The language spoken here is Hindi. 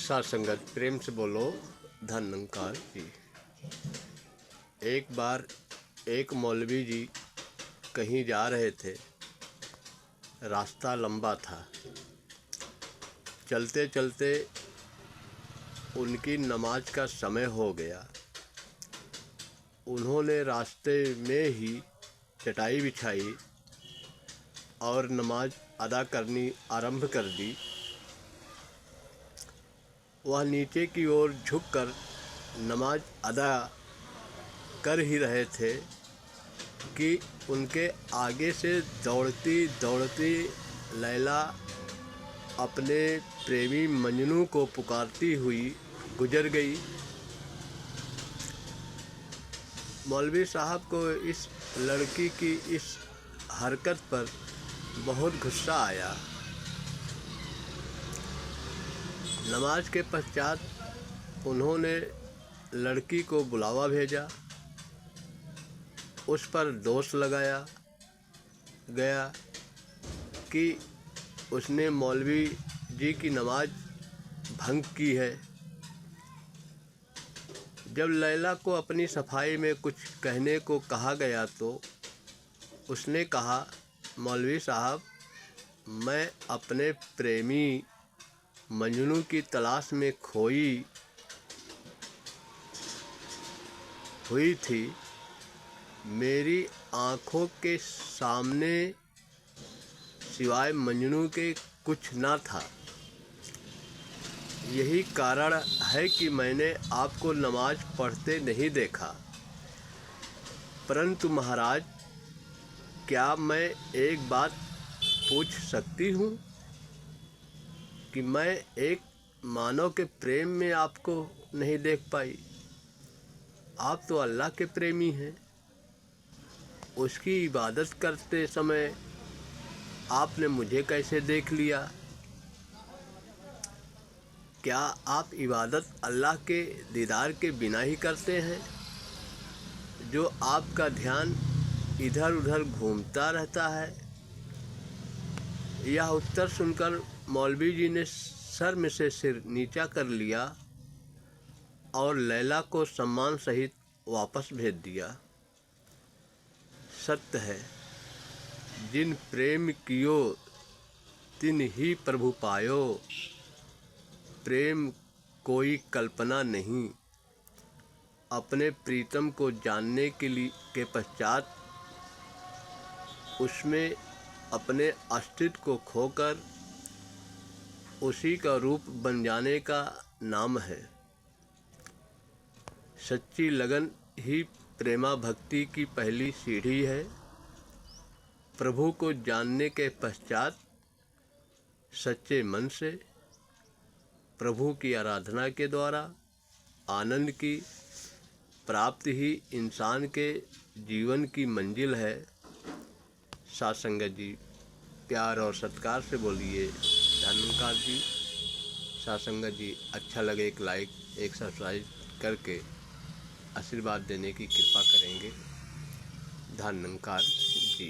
साथ संगत प्रेम से बोलो धन निरंकार जी। एक बार एक मौलवी जी कहीं जा रहे थे। रास्ता लंबा था। चलते चलते उनकी नमाज का समय हो गया। उन्होंने रास्ते में ही चटाई बिछाई और नमाज अदा करनी आरंभ कर दी। वह नीचे की ओर झुककर नमाज अदा कर ही रहे थे कि उनके आगे से दौड़ती दौड़ती लैला अपने प्रेमी मजनू को पुकारती हुई गुजर गई। मौलवी साहब को इस लड़की की इस हरकत पर बहुत गुस्सा आया। नमाज के पश्चात उन्होंने लड़की को बुलावा भेजा। उस पर दोष लगाया गया कि उसने मौलवी जी की नमाज भंग की है। जब लैला को अपनी सफाई में कुछ कहने को कहा गया तो उसने कहा, मौलवी साहब, मैं अपने प्रेमी मजनू की तलाश में खोई हुई थी। मेरी आँखों के सामने सिवाय मजनू के कुछ न था। यही कारण है कि मैंने आपको नमाज पढ़ते नहीं देखा। परंतु महाराज, क्या मैं एक बात पूछ सकती हूँ कि मैं एक मानव के प्रेम में आपको नहीं देख पाई? आप तो अल्लाह के प्रेमी हैं। उसकी इबादत करते समय आपने मुझे कैसे देख लिया? क्या आप इबादत अल्लाह के दीदार के बिना ही करते हैं, जो आपका ध्यान इधर उधर घूमता रहता है? यह उत्तर सुनकर मौलवी जी ने शर्म से सिर नीचा कर लिया और लैला को सम्मान सहित वापस भेज दिया। सत्य है, जिन प्रेम कियो तिन ही प्रभु पायो। प्रेम कोई कल्पना नहीं। अपने प्रीतम को जानने के पश्चात उसमें अपने अस्तित्व को खोकर उसी का रूप बन जाने का नाम है। सच्ची लगन ही प्रेमा भक्ति की पहली सीढ़ी है। प्रभु को जानने के पश्चात सच्चे मन से प्रभु की आराधना के द्वारा आनंद की प्राप्ति ही इंसान के जीवन की मंजिल है। साथ संगत जी, प्यार और सत्कार से बोलिए धन निरंकार जी। साथ संगत जी, अच्छा लगे एक लाइक, एक सब्सक्राइब करके आशीर्वाद देने की कृपा करेंगे। धन निरंकार जी।